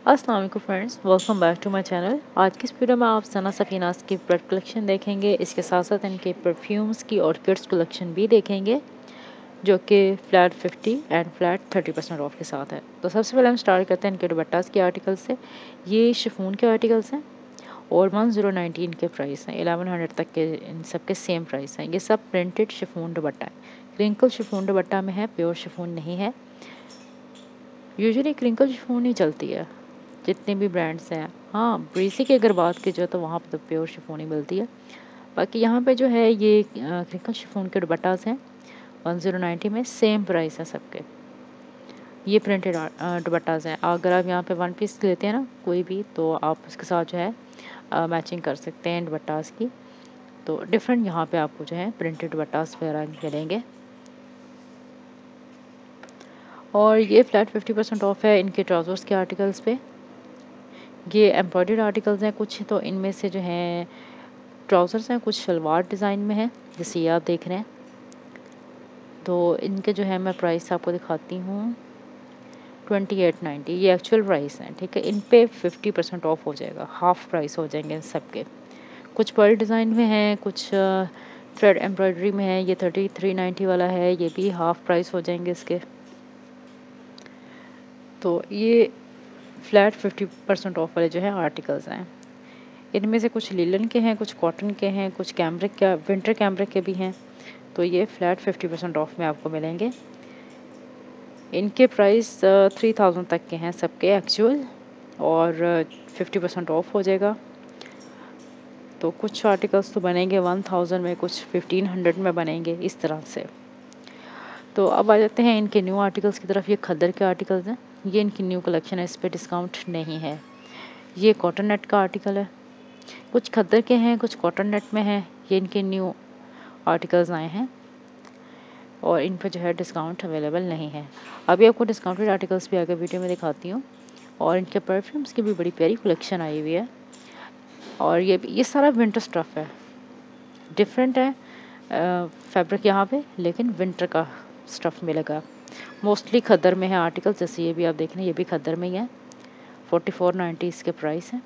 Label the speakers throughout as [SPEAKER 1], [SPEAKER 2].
[SPEAKER 1] अस्सलाम वालेकुम friends, welcome back to my channel. आज की इस वीडियो में आप सना सफीनास की प्रोडक्ट कलेक्शन देखेंगे। इसके साथ साथ इनके परफ्यूम्स की और किड्स कलेक्शन भी देखेंगे, जो कि फ्लैट 50 एंड फ्लैट 30% ऑफ के साथ है। तो सबसे पहले हम स्टार्ट करते हैं इनके दुपट्टास के आर्टिकल से। ये शिफॉन के आर्टिकल्स हैं और 1019 के प्राइस हैं। 1100 तक के इन सब के सेम प्राइस हैं। ये सब प्रिंटेड शिफॉन दुपट्टा है। क्रिंकल शिफॉन दुपट्टा में है, प्योर शिफॉन नहीं है। यूजुअली क्रिंकल शिफॉन ही चलती है जितने भी ब्रांड्स हैं। हाँ, ब्रेसी की अगर बात की जाए तो वहाँ पर तो प्योर शिफॉन ही मिलती है। बाकी यहाँ पे जो है ये क्रिंकल शिफॉन के दुपट्टास हैं 1090 में, सेम प्राइस है सबके। ये प्रिंटेड दुपट्टास हैं। अगर आप यहाँ पे वन पीस लेते हैं ना कोई भी, तो आप उसके साथ जो है मैचिंग कर सकते हैं दुपट्टास की। तो डिफरेंट यहाँ पे आपको जो है प्रिंटेड दुपट्टास वगैरह मिलेंगे। और ये फ्लैट 50% ऑफ है इनके ट्राउज़र्स के आर्टिकल्स पे। ये एम्ब्रॉयडर्ड आर्टिकल्स हैं कुछ, तो इनमें से जो हैं ट्राउज़र्स हैं, कुछ शलवार डिज़ाइन में है जैसे ये आप देख रहे हैं। तो इनके जो है मैं प्राइस आपको दिखाती हूँ। 2890 ये एक्चुअल प्राइस है, ठीक है। इन पे 50% ऑफ हो जाएगा, हाफ प्राइस हो जाएंगे इन सब के। कुछ पर्ल डिज़ाइन में है, कुछ थ्रेड एम्ब्रॉयडरी में है। ये 3390 वाला है, ये भी हाफ प्राइस हो जाएंगे इसके। तो ये फ्लैट 50% ऑफ वाले जो है आर्टिकल्स हैं। इनमें से कुछ लिलन के हैं, कुछ कॉटन के हैं, कुछ कैमरिक के, विंटर कैमरिक के भी हैं। तो ये फ्लैट 50% ऑफ में आपको मिलेंगे। इनके प्राइस 3000 तक के हैं सबके एक्चुअल, और 50% ऑफ हो जाएगा। तो कुछ आर्टिकल्स तो बनेंगे 1000 में, कुछ 1500 में बनेंगे, इस तरह से। तो अब आ जाते हैं इनके न्यू आर्टिकल्स की तरफ। ये खद्दर के आर्टिकल्स हैं, ये इनकी न्यू कलेक्शन है, इस पर डिस्काउंट नहीं है। ये कॉटन नेट का आर्टिकल है। कुछ खद्दर के हैं, कुछ कॉटन नेट में हैं। ये इनके न्यू आर्टिकल्स आए हैं और इन पर जो है डिस्काउंट अवेलेबल नहीं है। अभी आपको डिस्काउंटेड आर्टिकल्स भी आगे वीडियो में दिखाती हूँ। और इनके परफ्यूम्स की भी बड़ी प्यारी कलेक्शन आई हुई है। और ये सारा विंटर स्टफ़ है, डिफरेंट है फैब्रिक यहाँ पे, लेकिन विंटर का स्टफ़ मिलेगा। मोस्टली खद्दर में है आर्टिकल, जैसे ये भी आप देख रहे हैं, ये भी खद्दर में ही है। 4490 इसके प्राइस है।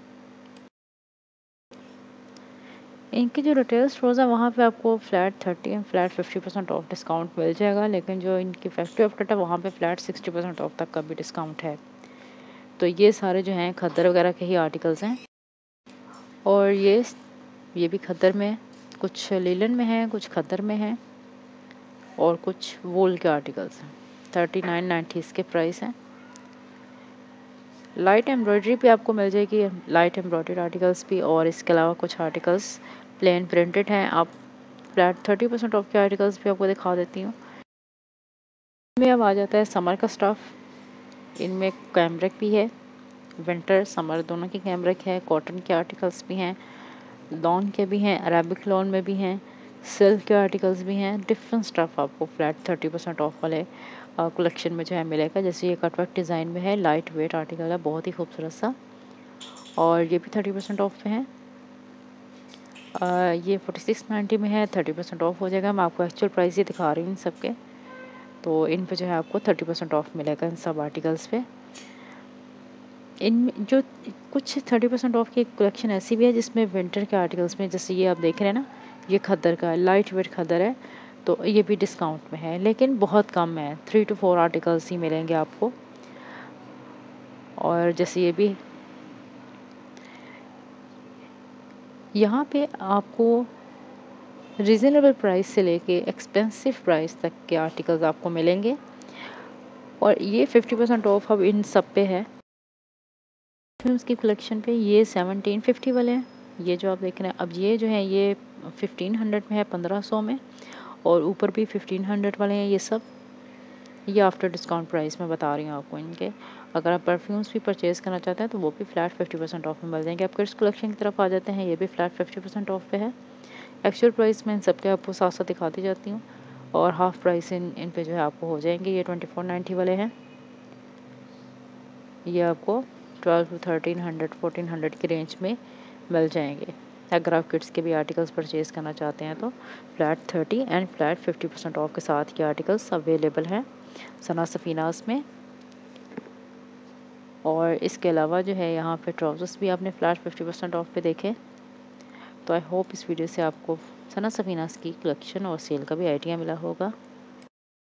[SPEAKER 1] इनके जो रिटेल स्टोर्स हैं वहाँ पे आपको flat 30 and flat 50% off discount मिल जाएगा, लेकिन जो इनकी फैक्ट्री आउटलेट है वहाँ पे फ्लैट 60% ऑफ तक का भी डिस्काउंट है। तो ये सारे जो हैं खद्दर वगैरह के ही आर्टिकल्स हैं। और ये भी खद्दर में है, कुछ लीलन में है, कुछ खद्दर में है, और कुछ वूल के आर्टिकल्स हैं। 3990 इसके प्राइस हैं। लाइट एम्ब्रॉयडरी भी आपको मिल जाएगी, लाइट एम्ब्रॉयडरी आर्टिकल्स भी, और इसके अलावा कुछ आर्टिकल्स प्लेन प्रिंटेड हैं। आप फ्लैट 30% ऑफ के आर्टिकल्स भी आपको दिखा देती हूँ। इनमें अब आ जाता है समर का स्टफ़। इनमें कैमरिक भी है, विंटर समर दोनों की कैमरिक है। कॉटन के आर्टिकल्स भी हैं, लॉन के भी हैं, अरेबिक लॉन में भी हैं, सिल्क के आर्टिकल्स भी हैं। डिफरेंट स्टफ़ आपको फ्लैट 30% ऑफ वाले कलेक्शन में जो है मिलेगा। जैसे ये कटवर्क डिज़ाइन में है, लाइट वेट आर्टिकल है, बहुत ही खूबसूरत सा, और ये भी 30% ऑफ पे है। ये 4690 में है, 30% ऑफ हो जाएगा। मैं आपको एक्चुअल प्राइस ही दिखा रही हूँ इन सब के। तो इन पे जो है आपको 30% ऑफ मिलेगा इन सब आर्टिकल्स पे। इन जो कुछ 30% ऑफ की कलेक्शन ऐसी भी है जिसमें विंटर के आर्टिकल्स में, जैसे ये आप देख रहे हैं ना, ये खद्दर का है, लाइट वेट खद्दर है। तो ये भी डिस्काउंट में है, लेकिन बहुत कम है, 3 to 4 आर्टिकल्स ही मिलेंगे आपको। और जैसे ये भी, यहाँ पे आपको रीज़नेबल प्राइस से लेके एक्सपेंसिव प्राइस तक के आर्टिकल्स आपको मिलेंगे। और ये 50% ऑफ अब इन सब पे है। परफ्यूम्स की कलेक्शन पे ये 1750 वाले हैं, ये जो आप देख रहे हैं। अब ये जो है ये 1500 में है, 1500 में, और ऊपर भी 1500 वाले हैं। ये सब ये आफ्टर डिस्काउंट प्राइस में बता रही हूँ आपको इनके। अगर आप परफ्यूम्स भी परचेज़ करना चाहते हैं तो वो भी फ्लैट 50% ऑफ में मिल जाएंगे। आप किड्स कलेक्शन की तरफ आ जाते हैं, ये भी फ्लैट 50% ऑफ पे है। एक्चुअल प्राइस में इन सब के आपको साथ साथ दिखाती जाती हूँ, और हाफ प्राइस इन पे जो है आपको हो जाएंगे। ये 2490 वाले हैं, ये आपको 12 to 1300 1400 की रेंज में मिल जाएंगे। अगर आप किड्स के भी आर्टिकल्स परचेज़ करना चाहते हैं तो फ्लैट 30 एंड फ्लैट 50% ऑफ के साथ ये आर्टिकल्स अवेलेबल हैं सना सफीनास में। और इसके अलावा जो है यहाँ पे ट्राउज़र्स भी आपने फ्लैट 50% ऑफ पे देखे। तो आई होप इस वीडियो से आपको सना सफीनास की कलेक्शन और सेल का भी आइडिया मिला होगा।